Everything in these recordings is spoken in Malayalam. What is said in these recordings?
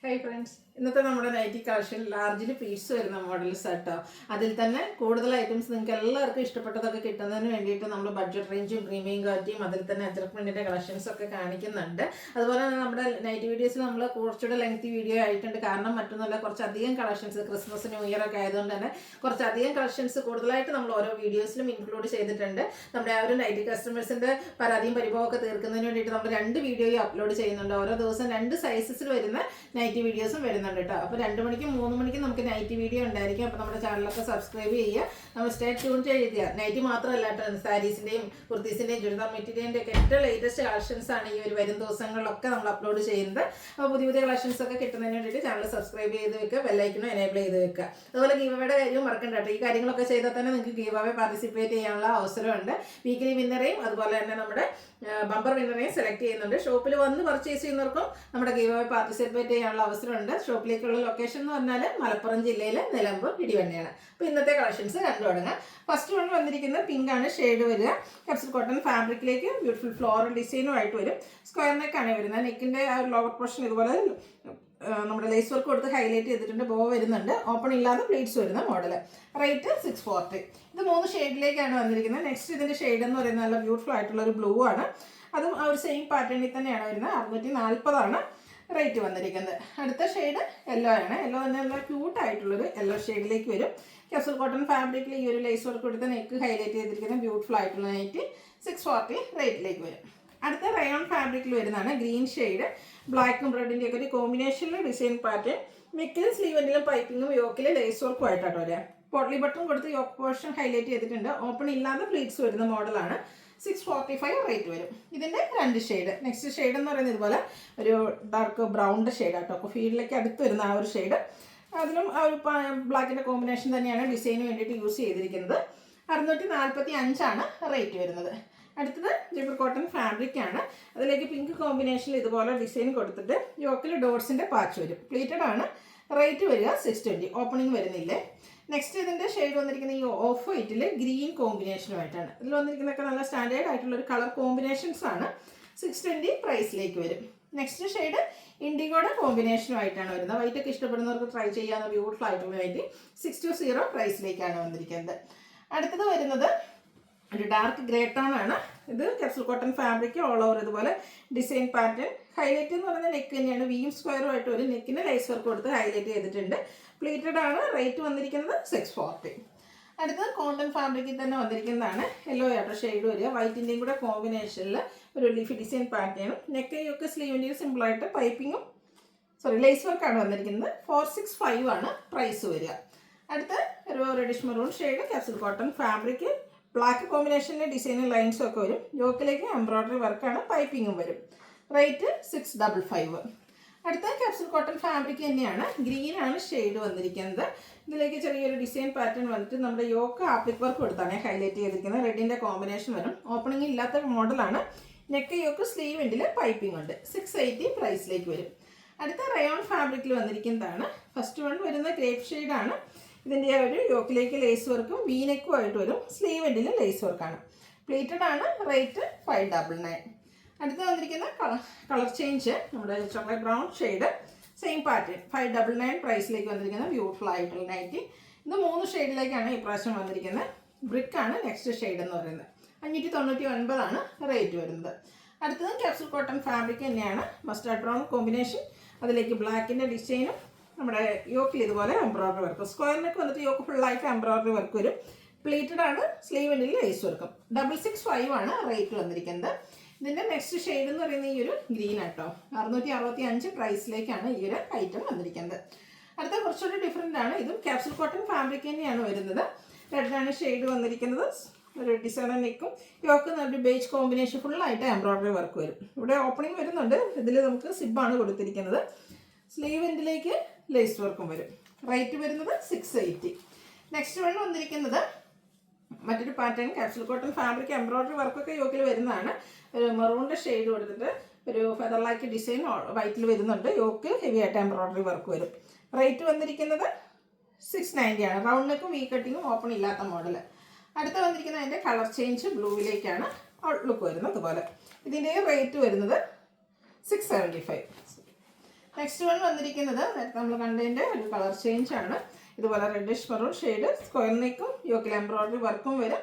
ഹായ് ഫ്രണ്ട്സ്, ഇന്നത്തെ നമ്മുടെ നൈറ്റി കളക്ഷൻ ലാർജിൽ പീസ് വരുന്ന മോഡൽസ് ആട്ടോ. അതിൽ തന്നെ കൂടുതൽ ഐറ്റംസ് നിങ്ങൾക്ക് എല്ലാവർക്കും ഇഷ്ടപ്പെട്ടതൊക്കെ കിട്ടുന്നതിന് വേണ്ടിയിട്ട് നമ്മൾ ബഡ്ജറ്റ് റേഞ്ചും പ്രീമിയം ക്വാളിറ്റിയും അതിൽ തന്നെ അജർമെൻറ്റിൻ്റെ കളക്ഷൻസ് ഒക്കെ കാണിക്കുന്നുണ്ട്. അതുപോലെ തന്നെ നമ്മുടെ നൈറ്റി വീഡിയോസിൽ നമ്മൾ കുറച്ചുകൂടെ ലെങ്തി വീഡിയോ ആയിട്ടുണ്ട്. കാരണം മറ്റൊന്നുമല്ല, കുറച്ചധികം കളക്ഷൻസ് ക്രിസ്മസ് ന്യൂ ഇയർ ഒക്കെ ആയതുകൊണ്ട് തന്നെ കുറച്ചധികം കളക്ഷൻസ് കൂടുതലായിട്ട് നമ്മൾ ഓരോ വീഡിയോസിലും ഇൻക്ലൂഡ് ചെയ്തിട്ടുണ്ട്. നമ്മുടെ ആ ഒരു നൈറ്റി കസ്റ്റമേഴ്സിൻ്റെ പരാതിയും പരിഭവമൊക്കെ തീർക്കുന്നതിന് വേണ്ടിയിട്ട് നമ്മൾ 2 വീഡിയോയും അപ്ലോഡ് ചെയ്യുന്നുണ്ട്. ഓരോ ദിവസം 2 സൈസസിൽ വരുന്ന നൈറ്റി വീഡിയോസും വരുന്നുണ്ട് കേട്ടോ. അപ്പോൾ 2 മണിക്കും 3 മണിക്കും നമുക്ക് നൈറ്റി വീഡിയോ ഉണ്ടായിരിക്കും. അപ്പോൾ നമ്മുടെ ചാനലൊക്കെ സബ്സ്ക്രൈബ് ചെയ്യുക, നമ്മൾ സ്റ്റേ ട്യൂൺ ചെയ്യുക. നൈറ്റി മാത്രമല്ല കേട്ടോ, സാരീസിൻ്റെയും കുർത്തീസിൻ്റെയും ചുരിദാർ മെറ്റീരിയലിൻ്റെ ഒക്കെ ഏറ്റവും ലേറ്റസ്റ്റ് കളക്ഷൻസ് ആണ് ഈ ഒരു വരും ദിവസങ്ങളിലൊക്കെ നമ്മൾ അപ്ലോഡ് ചെയ്യുന്നത്. അപ്പോൾ പുതിയ പുതിയ കളക്ഷൻസ് ഒക്കെ കിട്ടുന്നതിന് വേണ്ടിയിട്ട് ചാനൽ സബ്സ്ക്രൈബ് ചെയ്ത് വെക്കുക, ബെല്ലൈക്കനും എനേബിൾ ചെയ്ത് വെക്കുക. അതുപോലെ ഗീവ് അവേയുടെ കാര്യവും മറക്കണ്ട കേട്ടോ. ഈ കാര്യങ്ങളൊക്കെ ചെയ്താൽ തന്നെ നിങ്ങൾക്ക് ഗീവ് അവേ പാർട്ടിസിപ്പേറ്റ് ചെയ്യാനുള്ള അവസരമുണ്ട്. വീക്കിലി വിന്നറേയും അതുപോലെ തന്നെ നമ്മുടെ ബമ്പർ വിന്നറേയും സെലക്ട് ചെയ്യുന്നുണ്ട്. ഷോപ്പിൽ വന്ന് പർച്ചേസ് ചെയ്യുന്നവർക്കും നമ്മുടെ ഗീവ് അവേ പാർട്ടിസിപ്പേറ്റ് ചെയ്യാനുള്ള അവസരമുണ്ട്. ഷോപ്പിലേക്കുള്ള ലൊക്കേഷൻ എന്ന് പറഞ്ഞാൽ മലപ്പുറം ജില്ലയിലെ നിലമ്പൂർ ഇടിവണ്ണയാണ്. അപ്പോൾ ഇന്നത്തെ കളക്ഷൻസ് കണ്ടു തുടങ്ങാം. ഫസ്റ്റ് വൺ വന്നിരിക്കുന്നത് പിങ്ക് ആണ് ഷെയ്ഡ് വരിക. കപ്സൽ കോട്ടൺ ഫാബ്രിക്കിലേക്ക് ബ്യൂട്ടിഫുൾ ഫ്ലോറൽ ഡിസൈനുമായിട്ട് വരും. സ്ക്വയർ നെക്കാണ് വരുന്നത്. നെക്കിൻ്റെ ആ ഒരു ലോവർ പോർഷൻ ഇതുപോലെ നമ്മുടെ ലേസ് വർക്ക് കൊടുത്ത് ഹൈലൈറ്റ് ചെയ്തിട്ടുണ്ട്. ബോ വരുന്നുണ്ട്. ഓപ്പൺ ഇല്ലാതെ പ്ലീറ്റ്സ് വരുന്ന മോഡൽ. റേറ്റ് 640. ഇത് 3 ഷെയ്ഡിലേക്കാണ് വന്നിരിക്കുന്നത്. നെക്സ്റ്റ് ഇതിൻ്റെ ഷെയ്ഡ് എന്ന് പറയുന്നത് നല്ല ബ്യൂട്ടിഫുൾ ആയിട്ടുള്ള ഒരു ബ്ലൂ ആണ്. അതും ആ ഒരു സെയിം പാറ്റേണിൽ തന്നെയാണ് വരുന്നത്. 640 റേറ്റ് വന്നിരിക്കുന്നത്. അടുത്ത ഷെയ്ഡ് യെല്ലോ ആണ്. യെല്ലോ തന്നെ നല്ല ക്യൂട്ടായിട്ടുള്ളൊരു യെല്ലോ ഷെയ്ഡിലേക്ക് വരും. കപ്സൽ കോട്ടൺ ഫാബ്രിക്കിൽ ഈ ഒരു ലേസ് വർക്ക് കൊടുത്ത് നെക്ക് ഹൈലൈറ്റ് ചെയ്തിരിക്കുന്ന ബ്യൂട്ടിഫുൾ ആയിട്ടുള്ള നൈറ്റ് 640 റേറ്റിലേക്ക് വരും. അടുത്ത റയോൺ ഫാബ്രിക്കിൽ വരുന്നതാണ്. ഗ്രീൻ ഷെയ്ഡ് ബ്ലാക്കും റെഡിൻ്റെ ഒക്കെ ഒരു കോമ്പിനേഷനിൽ ഡിസൈൻ പാറ്റേൺ. നെക്കിലും സ്ലീവെൻറ്റിലും പൈപ്പിങ്ങും യോക്കിൽ ലേസ് വർക്ക് ആയിട്ടാട്ടോ വരിക. പോട്ട്ലി ബട്ടൺ കൊടുത്ത് യോക്ക് പോർഷൻ ഹൈലൈറ്റ് ചെയ്തിട്ടുണ്ട്. ഓപ്പൺ ഇല്ലാതെ പ്ലീറ്റ്സ് വരുന്ന മോഡലാണ്. 645 റേറ്റ് വരും. ഇതിൻ്റെ 2 ഷെയ്ഡ്. നെക്സ്റ്റ് ഷെയ്ഡ് എന്ന് പറയുന്നത് ഇതുപോലെ ഒരു ഡാർക്ക് ബ്രൗണിൻ്റെ ഷെയ്ഡാട്ടോ. അപ്പോൾ ഫീൽഡിലേക്ക് അടുത്ത് വരുന്ന ആ ഒരു ഷെയ്ഡ്. അതിലും ആ ഒരു ബ്ലാക്കിൻ്റെ കോമ്പിനേഷൻ തന്നെയാണ് ഡിസൈന് വേണ്ടിയിട്ട് യൂസ് ചെയ്തിരിക്കുന്നത്. 645 റേറ്റ് വരുന്നത്. അടുത്തത് ജയ്പൂർ കോട്ടൺ ഫാബ്രിക് ആണ്. അതിലേക്ക് പിങ്ക് കോമ്പിനേഷനിൽ ഇതുപോലെ ഡിസൈൻ കൊടുത്തിട്ട് യോക്കിൽ ഡോട്ട്സിൻ്റെ പാച്ച് വരും. പ്ലീറ്റഡ് ആണ്. റേറ്റ് വരിക 620. ഓപ്പണിംഗ് വരുന്നില്ലേ. നെക്സ്റ്റ് ഇതിൻ്റെ ഷെയ്ഡ് വന്നിരിക്കുന്ന ഈ ഓഫ് വൈറ്റിൽ ഗ്രീൻ കോമ്പിനേഷനുമായിട്ടാണ്. ഇതിൽ വന്നിരിക്കുന്നതൊക്കെ നല്ല സ്റ്റാൻഡേർഡ് ആയിട്ടുള്ളൊരു കളർ കോമ്പിനേഷൻസ് ആണ്. 620 പ്രൈസിലേക്ക് വരും. നെക്സ്റ്റ് ഷെയ്ഡ് ഇൻഡിഗോയുടെ കോമ്പിനേഷനുമായിട്ടാണ് വരുന്നത്. വൈറ്റൊക്കെ ഇഷ്ടപ്പെടുന്നവർക്ക് ട്രൈ ചെയ്യാവുന്ന ബ്യൂട്ടിഫുൾ ആയിട്ടുള്ള വൈറ്റ് 620 പ്രൈസിലേക്കാണ് വന്നിരിക്കുന്നത്. അടുത്തത് വരുന്നത് ഒരു ഡാർക്ക് ഗ്രേ ടോൺ ആണ്. ഇത് കപ്സൽ കോട്ടൺ ഫാബ്രിക് ഓൾ ഓവർ ഇതുപോലെ ഡിസൈൻ പാറ്റേൺ. ഹൈലൈറ്റ് എന്ന് പറയുന്ന നെക്ക് തന്നെയാണ്. വീം സ്ക്വയറുമായിട്ട് ഒരു നെക്കിന് ലൈസ് വർക്ക് കൊടുത്ത് ഹൈലൈറ്റ് ചെയ്തിട്ടുണ്ട്. പ്ലീറ്റഡ് ആണ്. റേറ്റ് വന്നിരിക്കുന്നത് 640. അടുത്തത് കോട്ടൺ ഫാബ്രിക്കിൽ തന്നെ വന്നിരിക്കുന്നതാണ്. യെല്ലോ ആട്ടോ ഷെയ്ഡ് വരിക. വൈറ്റിൻ്റെയും കൂടെ കോമ്പിനേഷനിൽ ഒരു ലീഫി ഡിസൈൻ പാറ്റേണും നെക്കയൊക്കെ സ്ലീവിൻ്റെയും സിമ്പിളായിട്ട് പൈപ്പിങ്ങും ലേസ് വർക്കാണ് വന്നിരിക്കുന്നത്. 465 പ്രൈസ് വരിക. അടുത്ത ഒരു റെഡിഷ് മെറൂൺ ഷെയ്ഡ് കപ്സൽ കോട്ടൺ ഫാബ്രിക് ബ്ലാക്ക് കോമ്പിനേഷനിലെ ഡിസൈനും ലൈൻസും ഒക്കെ വരും. യോക്കിലേക്ക് എംബ്രോയ്ഡറി വർക്കാണ്. പൈപ്പിങ്ങും വരും. റേറ്റ് 655. അടുത്ത കപ്സൽ കോട്ടൺ ഫാബ്രിക് തന്നെയാണ്. ഗ്രീൻ ആണ് ഷെയ്ഡ് വന്നിരിക്കുന്നത്. ഇതിലേക്ക് ചെറിയൊരു ഡിസൈൻ പാറ്റേൺ വന്നിട്ട് നമ്മുടെ യോക്ക് ആപ്ലിക് വർക്ക് കൊടുത്താണ് ഹൈലൈറ്റ് ചെയ്തിരിക്കുന്നത്. റെഡിൻ്റെ കോമ്പിനേഷൻ വരും. ഓപ്പണിംഗ് ഇല്ലാത്ത മോഡലാണ്. നെക്ക് യോക്ക് സ്ലീവ് എൻഡിൽ പൈപ്പിംഗ് ഉണ്ട്. 680 പ്രൈസിലേക്ക് വരും. അടുത്ത റയോൺ ഫാബ്രിക്കിൽ വന്നിരിക്കുന്നതാണ്. ഫസ്റ്റ് വൺ വരുന്ന ഗ്രേപ്പ് ഷെയ്ഡാണ്. ഇതിൻ്റെ ഒരു യോക്കിലേക്ക് ലേസ് വർക്കും വീനെക്കും ആയിട്ട് വരും. സ്ലീവ് എൻഡിൽ ലേസ് വർക്കാണ്. പ്ലീറ്റഡ് ആണ്. റേറ്റ് 599. അടുത്ത് വന്നിരിക്കുന്ന കളർ ചേഞ്ച് നമ്മുടെ chocolate brown shade same pattern 599 പ്രൈസിലേക്ക് വന്നിരിക്കുന്ന ബ്യൂട്ടിഫുൾ ആയിട്ടുള്ള നൈറ്റി. ഇത് 3 ഷെയ്ഡിലേക്കാണ് ഈ പ്രാവശ്യം വന്നിരിക്കുന്നത്. ബ്രിക്കാണ് നെക്സ്റ്റ് ഷെയ്ഡ് എന്ന് പറയുന്നത്. 599 റേറ്റ് വരുന്നത്. അടുത്തത് കപ്സൽ കോട്ടൺ ഫാബ്രിക് തന്നെയാണ്. Mustard brown combination. അതിലേക്ക് ബ്ലാക്കിൻ്റെ ഡിസൈനും നമ്മുടെ യോക്കിൽ ഇതുപോലെ എംബ്രോയ്ഡറി വർക്ക്. സ്ക്വയറിനൊക്കെ വന്നിട്ട് യോക്ക് ഫുള്ളായിട്ട് എംബ്രോയ്ഡറി വർക്ക് വരും. പ്ലീറ്റഡ് ആണ്. സ്ലീവ് എൻഡിൽ ലേസ് വർക്കും. 665 റേറ്റ് വന്നിരിക്കുന്നത്. ഇതിൻ്റെ നെക്സ്റ്റ് ഷെയ്ഡ് എന്ന് പറയുന്നത് ഈ ഒരു ഗ്രീൻ ആട്ടോ. 665 പ്രൈസിലേക്കാണ് ഈ ഒരു ഐറ്റം വന്നിരിക്കുന്നത്. അടുത്ത കുറച്ചുകൂടി ഡിഫറെൻ്റ് ആണ്. ഇതും ക്യാപ്സൽ കോട്ടൺ ഫാബ്രിക് തന്നെയാണ് വരുന്നത്. റെഡാണ് ഷെയ്ഡ് വന്നിരിക്കുന്നത്. ഒരു ഡിസൈനർ നെക്കും യോക്ക് ഒരു ബേജ് കോമ്പിനേഷൻ ഫുള്ളായിട്ട് എംബ്രോയ്ഡറി വർക്ക് വരും. ഇവിടെ ഓപ്പണിംഗ് വരുന്നുണ്ട്. ഇതിൽ നമുക്ക് സിബാണ് കൊടുത്തിരിക്കുന്നത്. സ്ലീവ് എൻഡിലേക്ക് ലേസ് വർക്കും വരും. റേറ്റ് വരുന്നത് 680. നെക്സ്റ്റ് വൺ വന്നിരിക്കുന്നത് മറ്റൊരു പാറ്റേൺ കാപ്സൽ കോട്ടൺ ഫാബ്രിക് എംബ്രോയ്ഡറി വർക്കൊക്കെ യോക്കിൽ വരുന്നതാണ്. ഒരു മെറൂണിൻ്റെ ഷെയ്ഡ് കൊടുത്തിട്ട് ഒരു ഫെദർ ലൈക്ക് ഡിസൈൻ വൈറ്റിൽ വരുന്നുണ്ട്. യോക്ക് ഹെവി ആയിട്ട് എംബ്രോയ്ഡറി വർക്ക് വരും. റേറ്റ് വന്നിരിക്കുന്നത് 690. റൗണ്ട് നെക്കും വി കട്ടിങ്ങും ഓപ്പൺ ഇല്ലാത്ത മോഡൽ. അടുത്ത വന്നിരിക്കുന്നത് അതിൻ്റെ കളർ ചേഞ്ച് ബ്ലൂവിലേക്കാണ് ഔട്ട്ലുക്ക് വരുന്നത്. അതുപോലെ ഇതിൻ്റെ റേറ്റ് വരുന്നത് 675. നെക്സ്റ്റ് വൺ വന്നിരിക്കുന്നത് നമ്മൾ കണ്ടതിൻ്റെ ഒരു കളർ ചേഞ്ച് ആണ്. ഇതുപോലെ റെഡിഷ് മെറൂൺ ഷെയ്ഡ്, സ്ക്വയർ നെക്കും യോക്കിൽ എംബ്രോയിഡറി വർക്കും വരും.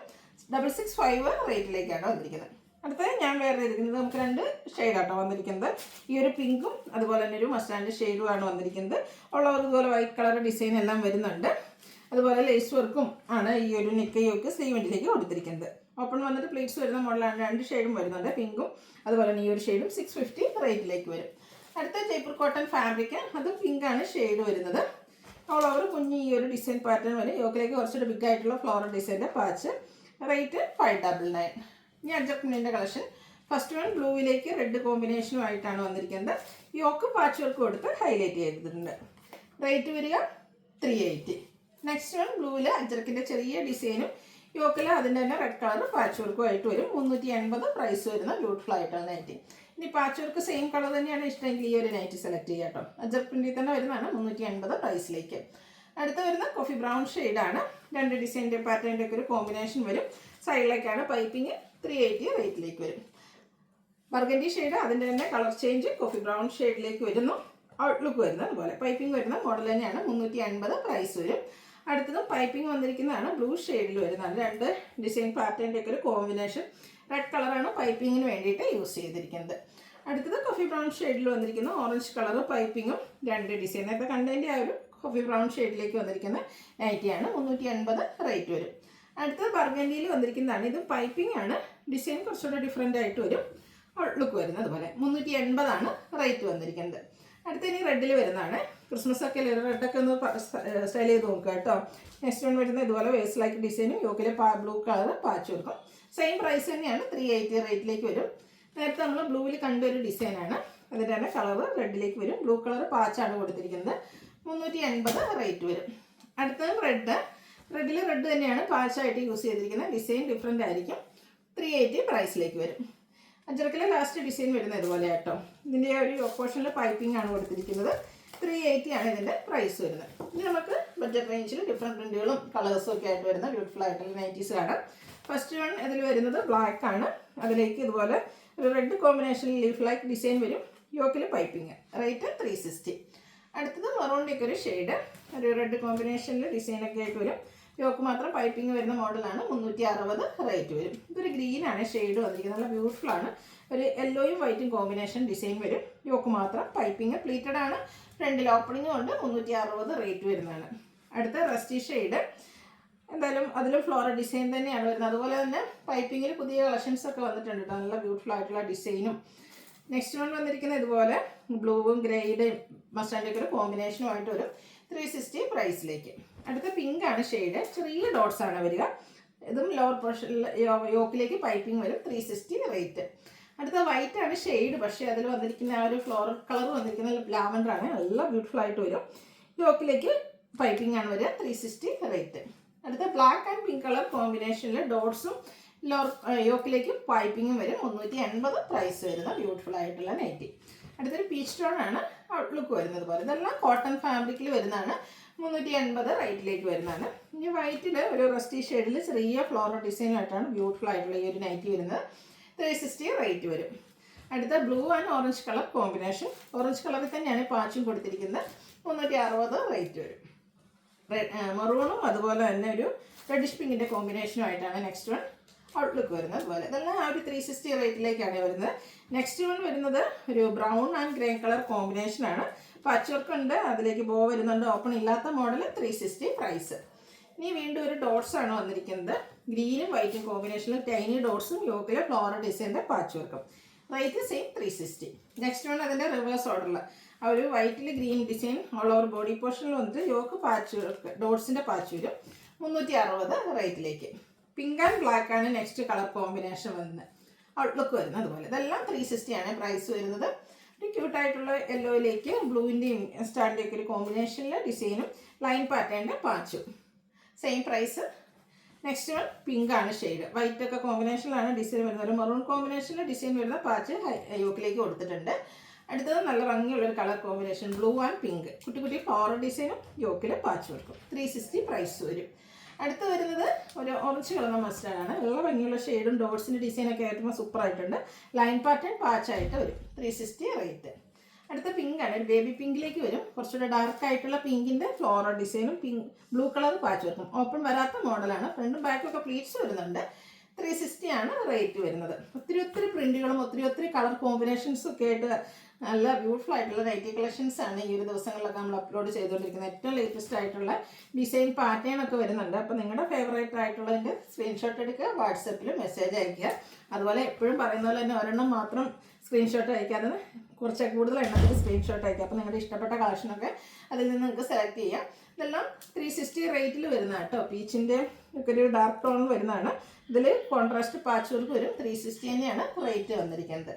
665 റേറ്റിലേക്കാണ് വന്നിരിക്കുന്നത്. അടുത്തത് ഞാൻ വേറെ ഇരിക്കുന്നത് നമുക്ക് 2 ഷെയ്ഡാട്ടോ വന്നിരിക്കുന്നത്. ഈ ഒരു പിങ്കും അതുപോലെ തന്നെ ഒരു മസ്റ്റാൻഡ് ഷെയ്ഡുമാണ് വന്നിരിക്കുന്നത്. ഉള്ളവർ ഇതുപോലെ വൈറ്റ് കളർ ഡിസൈൻ എല്ലാം വരുന്നുണ്ട്. അതുപോലെ ലേസ് വർക്കും ആണ് ഈ ഒരു നെക്ക് യോക്ക് സ്ലീവെൻറ്റിലേക്ക് കൊടുത്തിരിക്കുന്നത്. ഓപ്പൺ വന്നിട്ട് പ്ലീറ്റ്സ് വരുന്ന മോഡലാണ്. 2 ഷെയ്ഡും വരുന്നുണ്ട്, പിങ്കും അതുപോലെ തന്നെ ഈ ഒരു ഷെയ്ഡും 650 റേറ്റിലേക്ക് വരും. അടുത്ത ജയ്പൂർ കോട്ടൺ ഫാബ്രിക്, അത് പിങ്കാണ് ഷെയ്ഡ് വരുന്നത്. ഓൾ ഓവർ കുഞ്ഞ് ഈ ഒരു ഡിസൈൻ പാറ്റേൺ വരും. യോക്കിലേക്ക് കുറച്ചുകൂടി ബിഗ് ആയിട്ടുള്ള ഫ്ലോറൽ ഡിസൈൻ്റെ പാച്ച്. റേറ്റ് 599. ഇനി അഡ്ജസ്റ്റ്മെൻറ്റിൻ്റെ കളക്ഷൻ. ഫസ്റ്റ് വൺ ബ്ലൂവിലേക്ക് റെഡ് കോമ്പിനേഷനുമായിട്ടാണ് വന്നിരിക്കുന്നത്. യോക്ക് പാച്ച് വർക്ക് കൊടുത്ത് ഹൈലൈറ്റ് ചെയ്തിട്ടുണ്ട്. റേറ്റ് വരിക 380. നെക്സ്റ്റ് വൺ ബ്ലൂവിൽ അജ്രക്കിൻ്റെ ചെറിയ ഡിസൈനും യോക്കിൽ അതിൻ്റെ തന്നെ റെഡ് കളർ പാച്ച് വർക്കും ആയിട്ട് വരും. 380 പ്രൈസ് വരുന്ന ബ്യൂട്ടിഫുൾ ആയിട്ടുള്ള നൈറ്റി. ഇനി പാച്ച് വർക്ക് സെയിം കളർ തന്നെയാണ് ഇഷ്ടമെങ്കിൽ ഈ ഒരു നൈറ്റി സെലക്ട് ചെയ്യാം കേട്ടോ. അജ്രക് പ്രിൻറ്റിൽ തന്നെ വരുന്നതാണ് 380 പ്രൈസിലേക്ക്. അടുത്ത് വരുന്ന കോഫി ബ്രൗൺ ഷെയ്ഡാണ്. 2 ഡിസൈൻ്റെ പാറ്റേണിൻ്റെ ഒക്കെ ഒരു കോമ്പിനേഷൻ വരും. സൈഡിലേക്കാണ് പൈപ്പിംഗ്. 380 റേറ്റിലേക്ക് വരും. ബർഗൻഡി ഷെയ്ഡ് അതിൻ്റെ തന്നെ കളർ ചേഞ്ച് കോഫി ബ്രൗൺ ഷെയ്ഡിലേക്ക് വരുന്നു. ഔട്ട്ലുക്ക് വരുന്നത് അതുപോലെ പൈപ്പിംഗ് വരുന്ന മോഡൽ തന്നെയാണ്. 380 പ്രൈസ് വരും. അടുത്തതും പൈപ്പിംഗ് വന്നിരിക്കുന്നതാണ്. ബ്ലൂ ഷെയ്ഡിൽ വരുന്നതാണ്. 2 ഡിസൈൻ പാറ്റേണിൻ്റെ ഒക്കെ ഒരു കോമ്പിനേഷൻ. റെഡ് കളറാണ് പൈപ്പിങ്ങിന് വേണ്ടിയിട്ട് യൂസ് ചെയ്തിരിക്കുന്നത്. അടുത്തത് കോഫി ബ്രൗൺ ഷെയ്ഡിൽ വന്നിരിക്കുന്ന ഓറഞ്ച് കളർ പൈപ്പിങ്ങും 2 ഡിസൈൻ. നേരത്തെ കണ്ടതിൻ്റെ ആ ഒരു കോഫി ബ്രൗൺ ഷെയ്ഡിലേക്ക് വന്നിരിക്കുന്ന നൈറ്റിയാണ്. 380 റേറ്റ് വരും. അടുത്തത് ബർഗൻഡിയിൽ വന്നിരിക്കുന്നതാണ്. ഇത് പൈപ്പിംഗ് ആണ്. ഡിസൈൻ കുറച്ചുകൂടെ ഡിഫറെൻ്റ് ആയിട്ട് വരും. ലുക്ക് വരുന്നത് അതുപോലെ 380 റേറ്റ് വന്നിരിക്കുന്നത്. അടുത്ത ഇനി റെഡിൽ വരുന്നതാണ്. ക്രിസ്മസ് ഒക്കെ റെഡൊക്കെ ഒന്ന് സ്റ്റൈൽ ചെയ്ത് നോക്കുക കേട്ടോ. നെക്സ്റ്റ് വൺ വരുന്നത് ഇതുപോലെ വേസ്റ്റ് ലൈക്ക് ഡിസൈനും യോക്കിലെ ബ്ലൂ കളർ പാച്ച് കൊടുക്കും. സെയിം പ്രൈസ് തന്നെയാണ്. 380 റേറ്റിലേക്ക് വരും. നേരത്തെ നമ്മൾ ബ്ലൂവിൽ കണ്ടൊരു ഡിസൈനാണ്. അതിൻ്റെ തന്നെ കളർ റെഡിലേക്ക് വരും. ബ്ലൂ കളർ പാച്ചാണ് കൊടുത്തിരിക്കുന്നത്. 380 റേറ്റ് വരും. അടുത്തത് റെഡിൽ റെഡ് തന്നെയാണ് പാച്ചായിട്ട് യൂസ് ചെയ്തിരിക്കുന്നത്. ഡിസൈൻ ഡിഫറെൻ്റ് ആയിരിക്കും. 380 പ്രൈസിലേക്ക് വരും. അജ്രക്കിലെ ലാസ്റ്റ് ഡിസൈൻ വരുന്നത് ഇതുപോലെ കേട്ടോ. ഇതിൻ്റെ ഒരു പോർഷനിൽ പൈപ്പിംഗ് ആണ് കൊടുത്തിരിക്കുന്നത്. 380 ആണ് ഇതിൻ്റെ പ്രൈസ് വരുന്നത്. ഇനി നമുക്ക് ബഡ്ജറ്റ് റേഞ്ചിൽ ഡിഫറെൻറ്റ് പ്രിൻറ്റുകളും കളേഴ്സും ഒക്കെ ആയിട്ട് വരുന്ന ബ്യൂട്ടിഫുൾ ആയിട്ടുള്ള നൈറ്റീസ് കാണാം. ഫസ്റ്റ് വൺ ഇതിൽ വരുന്നത് ബ്ലാക്ക് ആണ്. അതിലേക്ക് ഇതുപോലെ ഒരു റെഡ് കോമ്പിനേഷനിൽ ലീഫ് ലൈക്ക് ഡിസൈൻ വരും. യോക്കിൽ പൈപ്പിംഗ്. റേറ്റ് 360. അടുത്തത് മെറൂണിൻ്റെ ഒക്കെ ഒരു ഷെയ്ഡ്. ഒരു റെഡ് കോമ്പിനേഷനിൽ ഡിസൈനൊക്കെ ആയിട്ട് വരും. യോക്ക് മാത്രം പൈപ്പിംഗ് വരുന്ന മോഡലാണ്. 360 റേറ്റ് വരും. ഇതൊരു ഗ്രീനാണ് ഷെയ്ഡ് വന്നിരിക്കുന്നത്. നല്ല ബ്യൂട്ടിഫുൾ ആണ്. ഒരു യെല്ലോയും വൈറ്റും കോമ്പിനേഷൻ ഡിസൈൻ വരും. യോക്ക് മാത്രം പൈപ്പിംഗ്. പ്ലീറ്റഡ് ആണ്. ഫ്രണ്ടിൽ ഓപ്പണിംഗ് കൊണ്ട് 360 റേറ്റ് വരുന്നതാണ്. അടുത്ത റസ്റ്റി ഷെയ്ഡ്. എന്തായാലും അതിലും ഫ്ലോറൽ ഡിസൈൻ തന്നെയാണ് വരുന്നത്. അതുപോലെ തന്നെ പൈപ്പിങ്ങിൽ പുതിയ കളക്ഷൻസ് ഒക്കെ വന്നിട്ടുണ്ട് കേട്ടോ. നല്ല ബ്യൂട്ടിഫുൾ ആയിട്ടുള്ള ഡിസൈനും. നെക്സ്റ്റ് വൺ വന്നിരിക്കുന്നത് ഇതുപോലെ ബ്ലൂവും ഗ്രേയുടെയും മസ്റ്റാൻഡിൻ്റെ ഒക്കെ ഒരു കോമ്പിനേഷനുമായിട്ട് വരും. 360 പ്രൈസിലേക്ക്. അടുത്ത പിങ്ക് ആണ് ഷെയ്ഡ്. ചെറിയ ഡോട്ട്സ് ആണ് വരിക. ഇതും ലോവർ പോർഷനിൽ യോക്കിലേക്ക് പൈപ്പിംഗ് വരും. 360 റേറ്റ്. അടുത്ത വൈറ്റ് ആണ് ഷെയ്ഡ്. പക്ഷേ അതിൽ വന്നിരിക്കുന്ന ആ ഒരു ഫ്ലോറൽ കളർ വന്നിരിക്കുന്ന ലാവൻഡർ ആണ്. നല്ല ബ്യൂട്ടിഫുൾ ആയിട്ട് വരും. യോക്കിലേക്ക് പൈപ്പിംഗ് ആണ് വരിക. 360 റേറ്റ്. അടുത്ത ബ്ലാക്ക് ആൻഡ് പിങ്ക് കളർ കോമ്പിനേഷനിൽ ഡോട്ട്സും യോക്കിലേക്ക് പൈപ്പിങ്ങും വരും. 380 പ്രൈസ് വരുന്ന ബ്യൂട്ടിഫുൾ ആയിട്ടുള്ള നൈറ്റി. അടുത്തൊരു പീച്ച് ടോൺ ആണ് ഔട്ട്ലുക്ക് വരുന്നത് പോലെ. ഇതെല്ലാം കോട്ടൺ ഫാബ്രിക്കിൽ വരുന്നതാണ്. 380 റേറ്റിലേക്ക് വരുന്നതാണ്. ഇനി വൈറ്റിൽ ഒരു റസ്റ്റി ഷെയ്ഡിൽ ചെറിയ ഫ്ലോറൽ ഡിസൈനായിട്ടാണ് ബ്യൂട്ടിഫുൾ ആയിട്ടുള്ള ഈ ഒരു നൈറ്റി വരുന്നത്. 360 റേറ്റ് വരും. അടുത്ത blue and orange colour combination. Orange കളറിൽ തന്നെയാണ് പാച്ചും കൊടുത്തിരിക്കുന്നത്. 360 റേറ്റ് വരും. മെറൂണും അതുപോലെ തന്നെ ഒരു റെഡിഷ് പിങ്കിൻ്റെ കോമ്പിനേഷനുമായിട്ടാണ് നെക്സ്റ്റ് വൺ ഔട്ട്ലുക്ക് വരുന്നത് പോലെ. ഇതെല്ലാം ആ ഒരു 360 റേറ്റിലേക്കാണ് വരുന്നത്. നെക്സ്റ്റ് വൺ വരുന്നത് ഒരു ബ്രൗൺ ആൻഡ് ഗ്രേ കളർ കോമ്പിനേഷനാണ്. പാച്ച് വർക്ക് ഉണ്ട്. അതിലേക്ക് ബോ വരുന്നുണ്ട്. ഓപ്പൺ ഇല്ലാത്ത മോഡൽ. 360 പ്രൈസ്. ഇനി വീണ്ടും ഒരു ഡോട്ട്സ് ആണ് വന്നിരിക്കുന്നത്. ഗ്രീനും വൈറ്റും കോമ്പിനേഷനിൽ ടൈനി ഡോട്ട്സും യോക്കിലെ ഫ്ലോറൽ ഡിസൈൻ്റെ പാച്ച് വർക്കും. Rate same 360. നെക്സ്റ്റ് വൺ അതിൻ്റെ റിവേഴ്സ് ഓർഡറിൽ ആ ഒരു വൈറ്റിൽ green design all over body പോർഷനിൽ വന്നിട്ട് യോക്ക് പാച്ച് വർക്ക് ഡോട്ട്സിൻ്റെ പാച്ച് വരും. 360 റേറ്റിലേക്ക്. പിങ്ക് ആൻഡ് ബ്ലാക്ക് ആണ് നെക്സ്റ്റ് കളർ കോമ്പിനേഷൻ വരുന്നത്. ഔട്ട്ലുക്ക് വരുന്നത് അതുപോലെ. ഇതെല്ലാം 360 ആണ് പ്രൈസ് വരുന്നത്. ഒരു ക്യൂട്ടായിട്ടുള്ള യെല്ലോയിലേക്ക് ബ്ലൂവിൻ്റെയും സ്റ്റാറിൻ്റെയൊക്കെ ഒരു കോമ്പിനേഷനിൽ ഡിസൈനും ലൈൻ പാറ്റേണിൻ്റെ പാച്ചും. Same price. Next one pink ആണ് ഷെയ്ഡ്. വൈറ്റ് ഒക്കെ കോമ്പിനേഷനിലാണ് ഡിസൈൻ വരുന്നത്. ഒരു മെറൂൺ കോമ്പിനേഷനിൽ ഡിസൈൻ വരുന്ന പാച്ച് യോക്കിലേക്ക് കൊടുത്തിട്ടുണ്ട്. അടുത്തത് നല്ല ഭംഗിയുള്ളൊരു colour combination blue and pink. കുട്ടി കുട്ടി ഫ്ലോറൽ ഡിസൈനും യോക്കിൽ പാച്ച് വർക്കും. 360 പ്രൈസ് വരും. അടുത്ത് വരുന്നത് ഒരു ഓറഞ്ച് കളർ മസ്റ്റാർഡാണ്. നല്ല ഭംഗിയുള്ള ഷെയ്ഡും ഡോട്ട്സിൻ്റെ ഡിസൈനൊക്കെ ആയിട്ട് സൂപ്പറായിട്ടുണ്ട്. ലൈൻ പാറ്റേൺ പാച്ചായിട്ട് വരും. 360 റേറ്റ്. അടുത്ത പിങ്ക് ആണ്, ഒരു ബേബി പിങ്കിലേക്ക് വരും. കുറച്ചുകൂടെ ഡാർക്ക് ആയിട്ടുള്ള പിങ്കിൻ്റെ ഫ്ലോറൽ ഡിസൈനും ബ്ലൂ കളർ പാച്ച് വർക്കും. ഓപ്പൺ വരാത്ത മോഡലാണ്. ഫ്രണ്ടും ബാക്കും ഒക്കെ പ്ലീറ്റ്സ് വരുന്നുണ്ട്. 360 ആണ് റേറ്റ് വരുന്നത്. ഒത്തിരി പ്രിന്റുകളും ഒത്തിരി കളർ കോമ്പിനേഷൻസും ഒക്കെ ആയിട്ട് നല്ല ബ്യൂട്ടിഫുൾ ആയിട്ടുള്ള നൈറ്റി കളക്ഷൻസ് ആണ് ഈ ഒരു ദിവസങ്ങളിലൊക്കെ നമ്മൾ അപ്ലോഡ് ചെയ്തുകൊണ്ടിരിക്കുന്നത്. ഏറ്റവും ലേറ്റസ്റ്റ് ആയിട്ടുള്ള ഡിസൈൻ പാറ്റേൺ ഒക്കെ വരുന്നുണ്ട്. അപ്പോൾ നിങ്ങളുടെ ഫേവറേറ്റ് ആയിട്ടുള്ളതിൻ്റെ സ്ക്രീൻഷോട്ട് എടുക്കുക, വാട്സപ്പിൽ മെസ്സേജ് അയയ്ക്കുക. അതുപോലെ എപ്പോഴും പറയുന്ന പോലെ തന്നെ ഒരെണ്ണം മാത്രം സ്ക്രീൻഷോട്ട് അയക്കാതെ കുറച്ച് കൂടുതൽ എണ്ണത്തിൽ സ്ക്രീൻഷോട്ട് അയക്കുക. അപ്പോൾ നിങ്ങളുടെ ഇഷ്ടപ്പെട്ട കളക്ഷനൊക്കെ അതിൽ നിന്ന് നിങ്ങൾക്ക് സെലക്ട് ചെയ്യാം. ഇതെല്ലാം 360 റേറ്റിൽ വരുന്ന കേട്ടോ. പീച്ചിൻ്റെ ഒക്കെ ഒരു ഡാർക്ക് ടോൺ വരുന്നതാണ്. ഇതിൽ കോൺട്രാസ്റ്റ് പാച്ച് വർക്ക് വരും. 360 തന്നെയാണ് റേറ്റ് വന്നിരിക്കുന്നത്.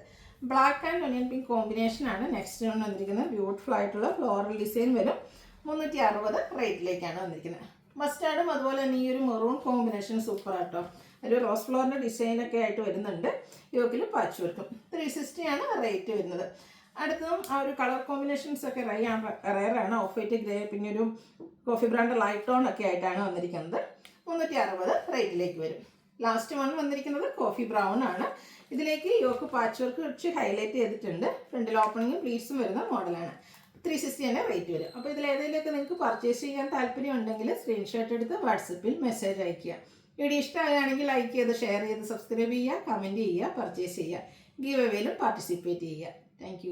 ബ്ലാക്ക് ആൻഡ് ഒനിയൻ പിങ്ക് കോമ്പിനേഷനാണ് നെക്സ്റ്റ് വന്നിരിക്കുന്നത്. ബ്യൂട്ടിഫുൾ ആയിട്ടുള്ള ഫ്ലോറൽ ഡിസൈൻ വരും. 360 റേറ്റിലേക്കാണ് വന്നിരിക്കുന്നത്. മസ്റ്റാർഡും അതുപോലെ തന്നെ ഈ ഒരു മെറൂൺ കോമ്പിനേഷൻ സൂപ്പർ ആട്ടോ. ഒരു റോസ് ഫ്ലോറിൻ്റെ ഡിസൈനൊക്കെ ആയിട്ട് വരുന്നുണ്ട്. യോക്കിൽ പാച്ച് വർക്കും. 360 ആണ് റേറ്റ് വരുന്നത്. അടുത്തതും ആ ഒരു കളർ കോമ്പിനേഷൻസ് ഒക്കെ റയറാണ്. ഓഫ് വൈറ്റ് ഗ്രേ, പിന്നെ ഒരു കോഫി ബ്രാൻഡ് ലൈറ്റ് ടോൺ ഒക്കെ ആയിട്ടാണ് വന്നിരിക്കുന്നത്. 360 റേറ്റിലേക്ക് വരും. ലാസ്റ്റ് വൺ വന്നിരിക്കുന്നത് കോഫി ബ്രൗൺ ആണ്. ഇതിലേക്ക് യോക്ക് പാച്ച് വർക്ക് കുറച്ച് ഹൈലൈറ്റ് ചെയ്തിട്ടുണ്ട്. ഫ്രണ്ടിൽ ഓപ്പണിങ്ങും പ്ലീറ്റ്സും വരുന്ന മോഡലാണ്. 360 തന്നെ റേറ്റ് വരും. അപ്പോൾ ഇതിലേതെങ്കിലുമൊക്കെ നിങ്ങൾക്ക് പർച്ചേസ് ചെയ്യാൻ താല്പര്യം ഉണ്ടെങ്കിൽ സ്ക്രീൻഷോട്ട് എടുത്ത് വാട്സപ്പിൽ മെസ്സേജ് അയയ്ക്കുക. വീഡിയോ ഇഷ്ടമാകുകയാണെങ്കിൽ ലൈക്ക് ചെയ്ത് ഷെയർ ചെയ്ത് സബ്സ്ക്രൈബ് ചെയ്യുക, കമൻറ്റ് ചെയ്യുക, പർച്ചേസ് ചെയ്യുക. ഗീവ് അവേയിലും പാർട്ടിസിപ്പേറ്റ് ചെയ്യുക. താങ്ക്